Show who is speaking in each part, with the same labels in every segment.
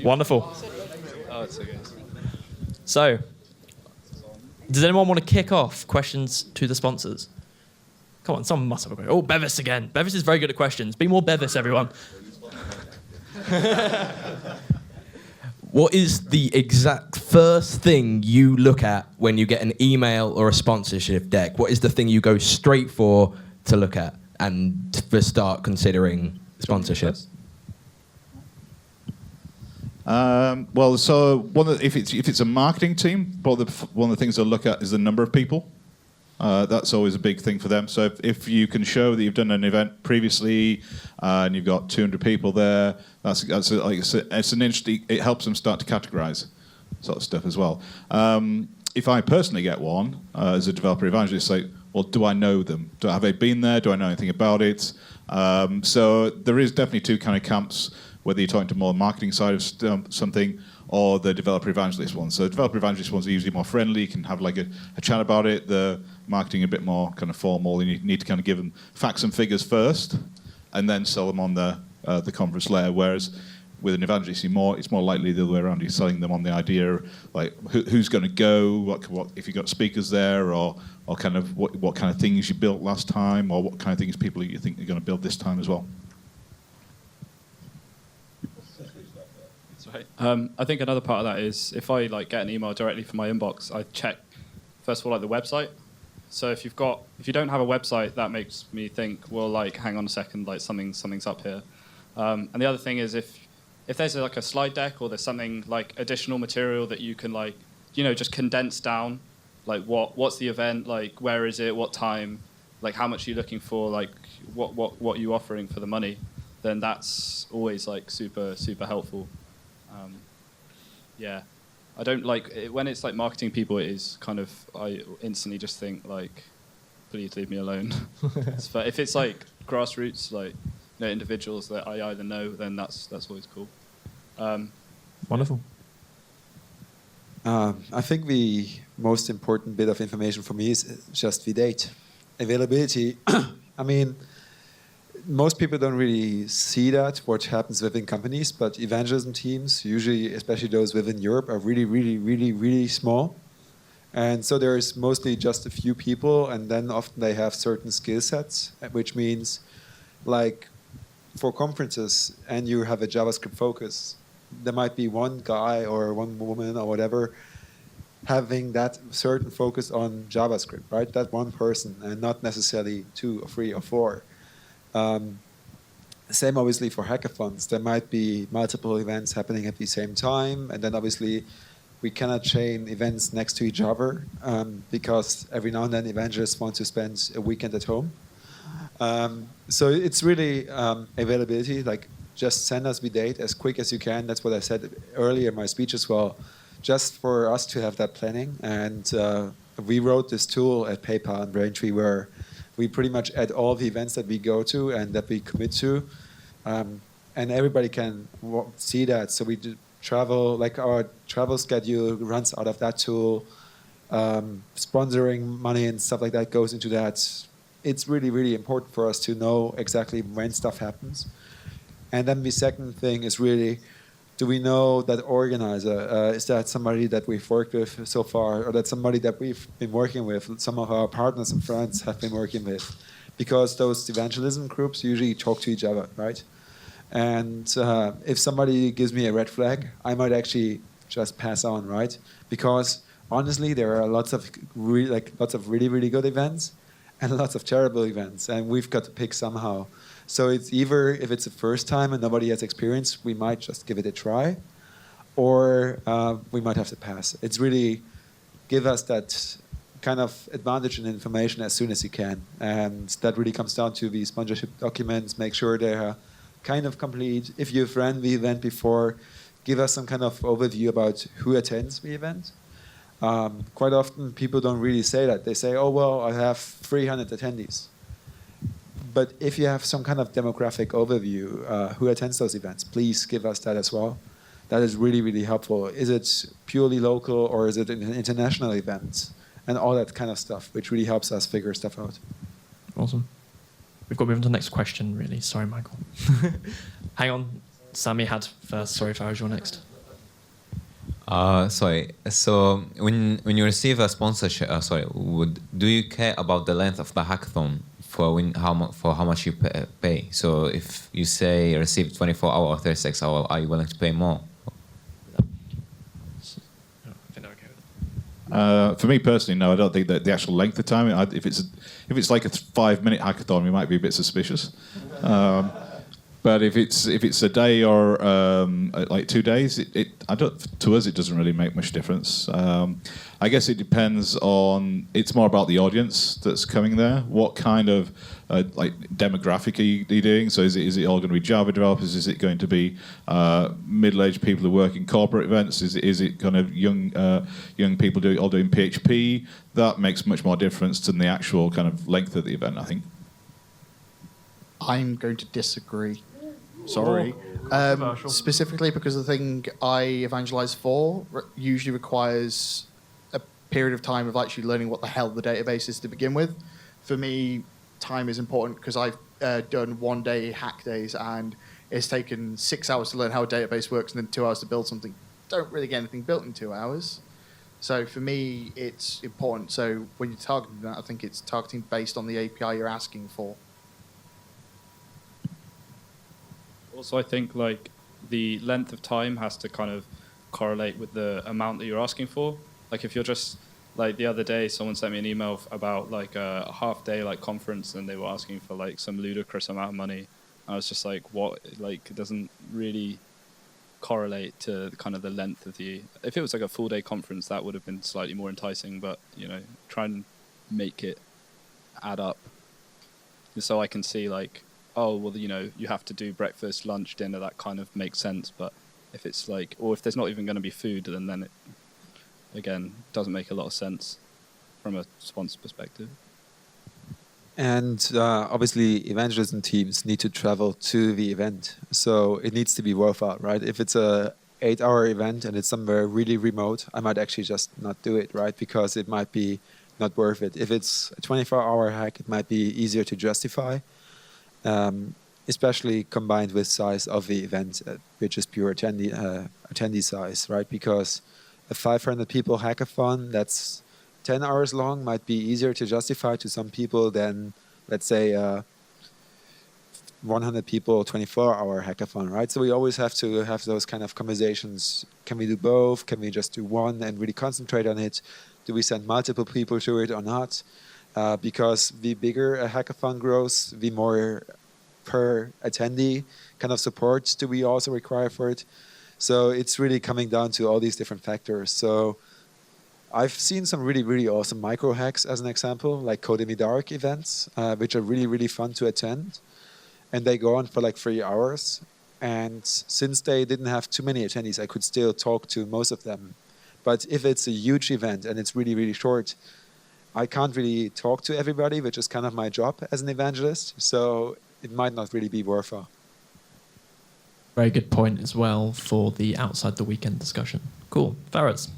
Speaker 1: Wonderful.
Speaker 2: Oh, it's okay.
Speaker 1: So, does anyone want to kick off questions to the sponsors? Come on, someone must have a question. Oh, Bevis again. Bevis is very good at questions. Be more Bevis, everyone.
Speaker 3: What is the exact first thing you look at when you get an email or a sponsorship deck? What is the thing you go straight for to look at and to start considering sponsorship?
Speaker 4: Well, so if it's a marketing team, one of the things they'll look at is the number of people. That's always a big thing for them. So if you can show that you've done an event previously and you've got 200 people there, it's an interesting. It helps them start to categorize sort of stuff as well. If I personally get one as a developer evangelist, say, well, do I know them? Have they been there? Do I know anything about it? So there is definitely two kind of camps, whether you're talking to more marketing side of something or the developer evangelist one. So the developer evangelist ones are usually more friendly. You can have like a chat about it. The marketing a bit more kind of formal, and you need to kind of give them facts and figures first, and then sell them on the conference layer. Whereas with an evangelist, it's more likely the other way around. You're selling them on the idea, like who's going to go, what if you've got speakers there, or kind of what kind of things you built last time, or what kind of things people you think you're going to build this time as well.
Speaker 2: I think another part of that is if I get an email directly from my inbox, I check first of all the website. So if you don't have a website, that makes me think, well, hang on a second, something's up here. And the other thing is if there's a slide deck or there's something additional material that you can just condense down, what's the event, where is it, what time, how much are you looking for, what are you offering for the money, then that's always super helpful. Yeah, I don't like it, when it's marketing people. It is kind of, I instantly just think please leave me alone. But if it's grassroots, individuals that I either know, then that's always cool.
Speaker 1: Wonderful.
Speaker 5: I think the most important bit of information for me is just the date, availability. I mean, most people don't really see that, what happens within companies, but evangelism teams, usually, especially those within Europe, are really, really, really, really small. And so there's mostly just a few people, and then often they have certain skill sets, which means, for conferences, and you have a JavaScript focus, there might be one guy or one woman or whatever having that certain focus on JavaScript, right? That one person, and not necessarily 2 or 3 or 4. Same obviously for hackathons. There might be multiple events happening at the same time, and then obviously we cannot chain events next to each other because every now and then evangelists want to spend a weekend at home. So it's really availability, just send us the date as quick as you can. That's what I said earlier in my speech as well, just for us to have that planning. And we wrote this tool at PayPal and Braintree where we pretty much add all the events that we go to and that we commit to, and everybody can see that. So we do travel, our travel schedule runs out of that tool. Sponsoring money and stuff like that goes into that. It's really, really important for us to know exactly when stuff happens. And then the second thing is really, do we know that organizer? Is that somebody that we've worked with so far, or that somebody that we've been working with, some of our partners and friends have been working with? Because those evangelism groups usually talk to each other, right? And if somebody gives me a red flag, I might actually just pass on, right? Because honestly, there are lots of really, really good events and lots of terrible events, and we've got to pick somehow. So it's either, if it's the first time and nobody has experience, we might just give it a try, or we might have to pass. It's really give us that kind of advantage and information as soon as you can. And that really comes down to the sponsorship documents, make sure they're kind of complete. If you've ran the event before, give us some kind of overview about who attends the event. Quite often people don't really say that. They say, oh, well, I have 300 attendees. But if you have some kind of demographic overview, who attends those events, please give us that as well. That is really, really helpful. Is it purely local or is it an international event? And all that kind of stuff, which really helps us figure stuff out.
Speaker 1: Awesome. We've got to move on to the next question, really. Sorry, Michael. Hang on. Sammy had first. Sorry, Farage, you're next.
Speaker 6: Sorry. So when you receive a sponsorship, do you care about the length of the hackathon for how much you pay? So if you say you receive 24 hour or 36 hour, are you willing to pay more?
Speaker 4: For me personally, no, I don't think that the actual length of time. If it's like a 5-minute hackathon, we might be a bit suspicious. But if it's a day or like 2 days, to us it doesn't really make much difference. I guess it depends on. It's more about the audience that's coming there. What kind of like demographic are you doing? So is it all going to be Java developers? Is it going to be middle-aged people who work in corporate events? Is it kind of young people doing PHP? That makes much more difference than the actual kind of length of the event, I think.
Speaker 7: I'm going to disagree. Sorry. Specifically because the thing I evangelize for usually requires a period of time of actually learning what the hell the database is to begin with. For me, time is important because I've done 1-day hack days and it's taken 6 hours to learn how a database works and then 2 hours to build something. Don't really get anything built in 2 hours. So for me, it's important. So when you're targeting that, I think it's targeting based on the API you're asking for.
Speaker 2: Also, I think like the length of time has to kind of correlate with the amount that you're asking for. Like if you're just like the other day, someone sent me an email about like a half-day like conference, and they were asking for like some ludicrous amount of money. I was just like, what? Like it doesn't really correlate to kind of the length of the. If it was like a full-day conference, that would have been slightly more enticing. But try and make it add up, so I can see like. Oh, well, you have to do breakfast, lunch, dinner, that kind of makes sense. But if it's like, or if there's not even going to be food, then it, again, doesn't make a lot of sense from a sponsor perspective.
Speaker 5: And obviously, evangelism teams need to travel to the event. So it needs to be worthwhile, right? If it's a 8-hour event and it's somewhere really remote, I might actually just not do it, right? Because it might be not worth it. If it's a 24-hour hack, it might be easier to justify. Especially combined with size of the event, which is pure attendee size, right? Because a 500 people hackathon that's 10 hours long might be easier to justify to some people than, let's say, 100 people, 24-hour hackathon, right? So we always have to have those kind of conversations. Can we do both? Can we just do one and really concentrate on it? Do we send multiple people to it or not? Because the bigger a hackathon grows, the more per attendee kind of support do we also require for it. So it's really coming down to all these different factors. So I've seen some really, really awesome micro hacks as an example, like Code in the Dark events, which are really, really fun to attend. And they go on for like 3 hours. And since they didn't have too many attendees, I could still talk to most of them. But if it's a huge event and it's really, really short, I can't really talk to everybody, which is kind of my job as an evangelist. So it might not really be worthwhile.
Speaker 1: Very good point as well for the outside the weekend discussion. Cool. Faraz.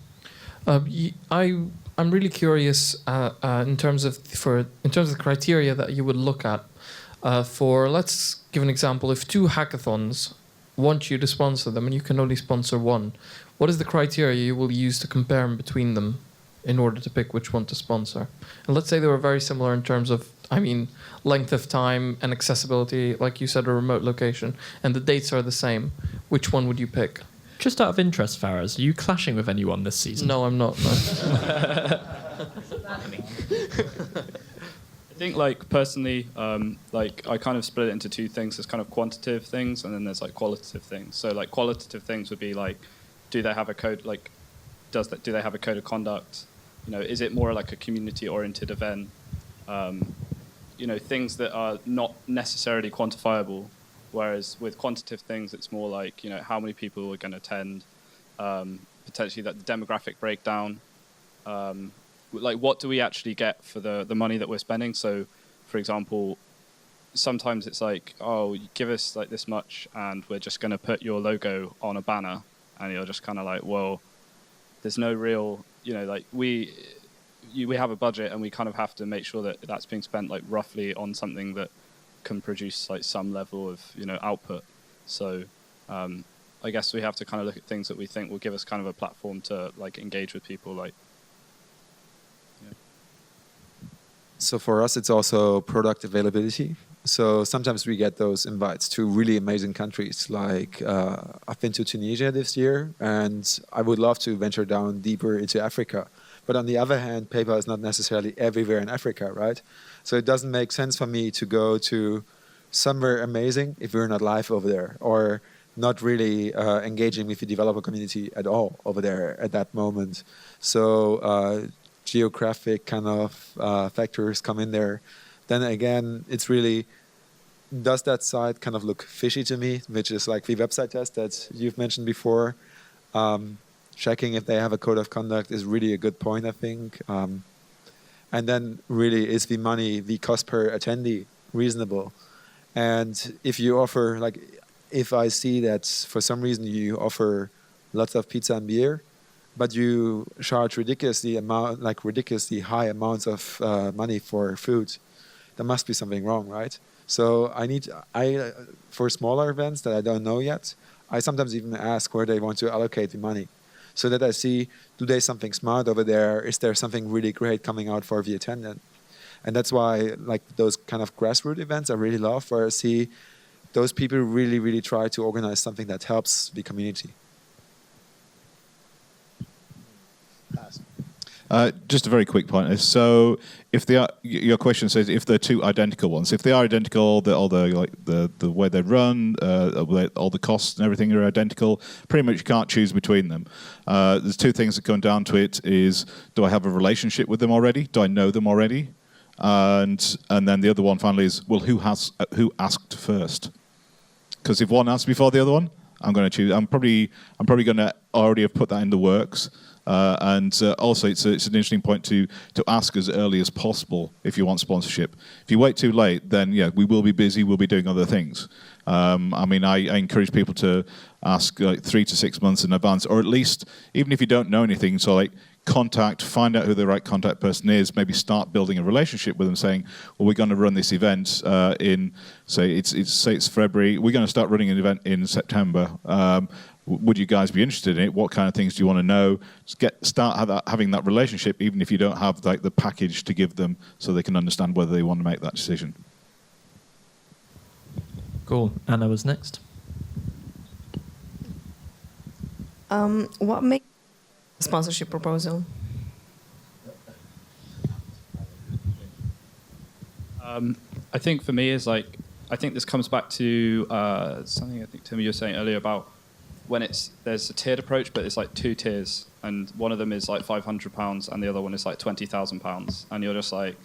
Speaker 8: I'm really curious in terms of the criteria that you would look at for, let's give an example. If 2 hackathons want you to sponsor them and you can only sponsor one, what is the criteria you will use to compare them between them in order to pick which one to sponsor? And let's say they were very similar in terms of, length of time and accessibility, like you said, a remote location, and the dates are the same. Which one would you pick?
Speaker 1: Just out of interest, Faraz, are you clashing with anyone this season?
Speaker 8: No, I'm not. No.
Speaker 2: I think, like, personally, like, I kind of split it into 2 things. There's kind of quantitative things, and then there's, like, qualitative things. So, like, qualitative things would be, like, do they have a code, like, do they have a code of conduct? Is it more like a community-oriented event? Things that are not necessarily quantifiable. Whereas with quantitative things, it's more like, how many people are going to attend, potentially that the demographic breakdown, like what do we actually get for the money that we're spending? So, for example, sometimes it's like, oh, you give us like this much and we're just going to put your logo on a banner, and you're just kind of like, well, there's no real, like we have a budget, and we kind of have to make sure that that's being spent like roughly on something that can produce like some level of output. So I guess we have to kind of look at things that we think will give us kind of a platform to like engage with people. Like,
Speaker 5: So for us, it's also product availability. So sometimes we get those invites to really amazing countries. Like I've been to Tunisia this year, and I would love to venture down deeper into Africa. But on the other hand, PayPal is not necessarily everywhere in Africa, right? So it doesn't make sense for me to go to somewhere amazing if we're not live over there, or not really engaging with the developer community at all over there at that moment. So geographic kind of factors come in there. Then again, it's really, does that site kind of look fishy to me, which is like the website test that you've mentioned before. Checking if they have a code of conduct is really a good point, I think. And then really, is the money, the cost per attendee reasonable? And if you offer, like, if I see that for some reason you offer lots of pizza and beer, but you charge ridiculously high amounts of money for food, there must be something wrong, right? So I for smaller events that I don't know yet, I sometimes even ask where they want to allocate the money, so that I see, do they something smart over there? Is there something really great coming out for the attendant? And that's why like those kind of grassroots events I really love, where I see those people really, really try to organize something that helps the community.
Speaker 4: Just a very quick point. So, if they are, your question says if they're two identical ones. If they are identical, all the way they run, all the costs and everything are identical. Pretty much you can't choose between them. There's two things that come down to it: is do I have a relationship with them already? Do I know them already? And then the other one finally is, well, who asked first? Because if one asked before the other one, I'm going to choose. I'm probably going to already have put that in the works. Also, it's an interesting point to ask as early as possible if you want sponsorship. If you wait too late, then yeah, we will be busy. We'll be doing other things. I mean, I encourage people to ask like 3 to 6 months in advance, or at least even if you don't know anything. So like find out who the right contact person is. Maybe start building a relationship with them, saying, well, we're going to run this event in say it's February. We're going to start running an event in September. Would you guys be interested in it? What kind of things do you want to know? Start having that relationship, even if you don't have like the package to give them, so they can understand whether they want to make that decision.
Speaker 1: Cool. Anna was next.
Speaker 9: What makes a sponsorship proposal?
Speaker 2: I think for me is like, I think this comes back to something I think Tim you were saying earlier about when there's a tiered approach, but it's like 2 tiers, and one of them is like £500 and the other one is like £20,000, and you're just like,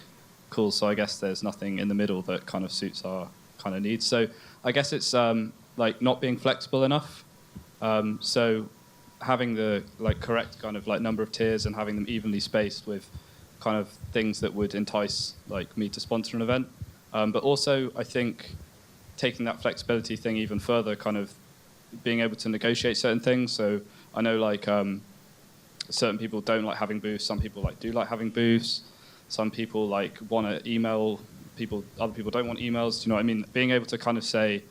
Speaker 2: cool. So I guess there's nothing in the middle that kind of suits our kind of needs. So I guess it's like not being flexible enough. So having the like correct kind of like number of tiers and having them evenly spaced with kind of things that would entice like me to sponsor an event. But also I think taking that flexibility thing even further, kind of being able to negotiate certain things. So I know like certain people don't like having booths. Some people like do like having booths. Some people like want to email people. Other people don't want emails. Do you know what I mean? Being able to kind of say,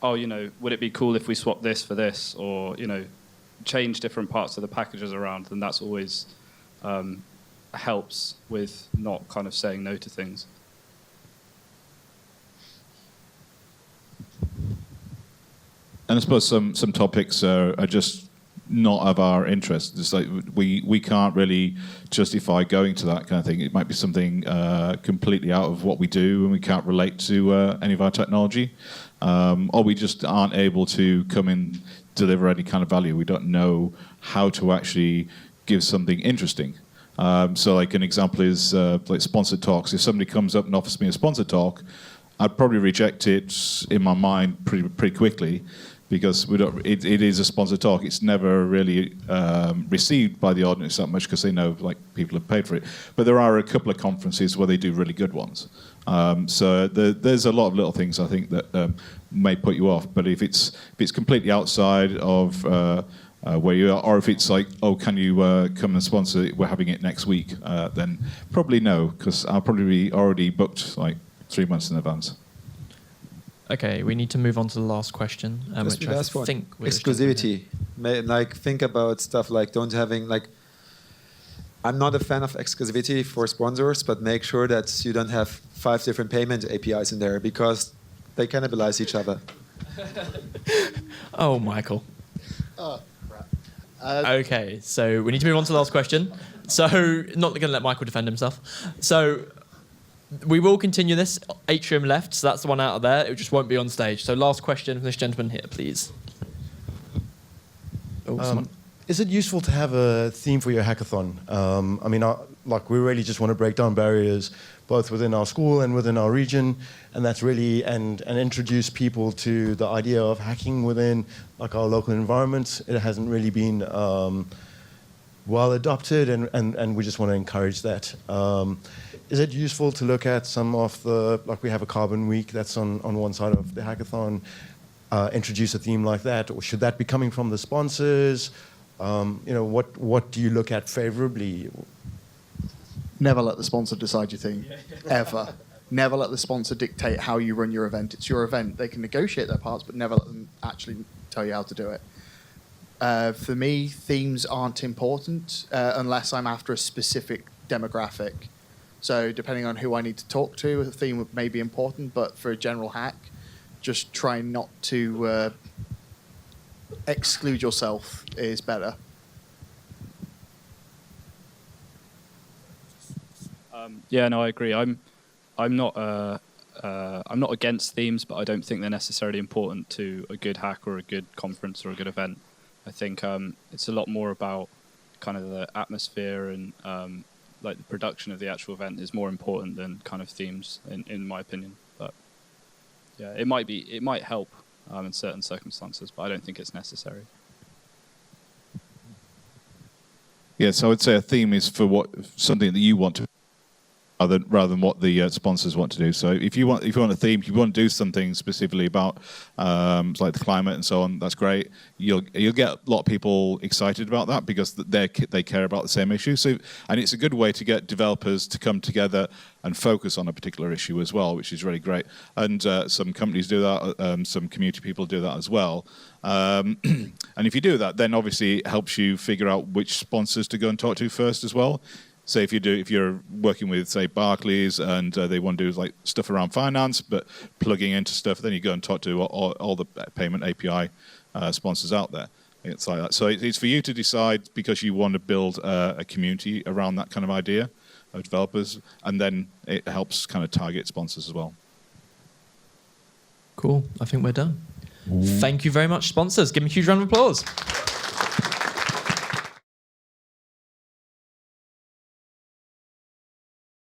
Speaker 2: oh, would it be cool if we swap this for this, or change different parts of the packages around? Then that's always helps with not kind of saying no to things.
Speaker 4: And I suppose some topics are just not of our interest. It's like we can't really justify going to that kind of thing. It might be something completely out of what we do, and we can't relate to any of our technology, or we just aren't able to come in, deliver any kind of value. We don't know how to actually give something interesting. So like an example is like sponsored talks. If somebody comes up and offers me a sponsored talk, I'd probably reject it in my mind pretty quickly, because it is a sponsored talk. It's never really received by the audience that much, because they know like people have paid for it. But there are a couple of conferences where they do really good ones. So there's a lot of little things I think that may put you off. But if it's completely outside of where you are, or if it's like, oh, can you come and sponsor it? We're having it next week. Then probably no, because I'll probably be already booked like 3 months in advance.
Speaker 1: Okay, we need to move on to the last question,
Speaker 5: Just
Speaker 1: which
Speaker 5: the
Speaker 1: I
Speaker 5: last one.
Speaker 1: think was
Speaker 5: Exclusivity. Like think about stuff like don't having like. I'm not a fan of exclusivity for sponsors, but make sure that you don't have 5 different payment APIs in there because they cannibalize each other.
Speaker 1: Oh, Michael.
Speaker 7: Crap.
Speaker 1: Okay, so we need to move on to the last question. So, not going to let Michael defend himself. So, we will continue this. Atrium left, so that's the one out of there. It just won't be on stage. So, last question from this gentleman here, please. Oh, someone.
Speaker 10: Is it useful to have a theme for your hackathon? I mean, like we really just want to break down barriers, both within our school and within our region, and that's really and introduce people to the idea of hacking within like our local environments. It hasn't really been well adopted, and we just want to encourage that. Is it useful to look at some of the like we have a carbon week that's on one side of the hackathon? Introduce a theme like that, or should that be coming from the sponsors? What do you look at favorably?
Speaker 7: Never let the sponsor decide your theme, ever. Never let the sponsor dictate how you run your event. It's your event. They can negotiate their parts, but never let them actually tell you how to do it. For me, themes aren't important unless I'm after a specific demographic. So depending on who I need to talk to, a theme may be important, but for a general hack, just try not to exclude yourself is better.
Speaker 2: Yeah, no, I agree. I'm not against themes, but I don't think they're necessarily important to a good hack or a good conference or a good event. I think it's a lot more about kind of the atmosphere and like the production of the actual event is more important than kind of themes, in my opinion. But yeah, it might help in certain circumstances, but I don't think it's necessary.
Speaker 4: Yes, I would say a theme is for something that you want to, rather than what the sponsors want to do. So if you want a theme, if you want to do something specifically about like the climate and so on, that's great. You'll get a lot of people excited about that because they care about the same issue. So, and it's a good way to get developers to come together and focus on a particular issue as well, which is really great. And some companies do that, some community people do that as well. And if you do that, then obviously it helps you figure out which sponsors to go and talk to first as well. So if you're working with, say, Barclays and they want to do like stuff around finance, but plugging into stuff, then you go and talk to all the payment API sponsors out there. It's like that. So it's for you to decide because you want to build a community around that kind of idea of developers, and then it helps kind of target sponsors as well.
Speaker 1: Cool. I think we're done. Thank you very much, sponsors. Give them a huge round of applause.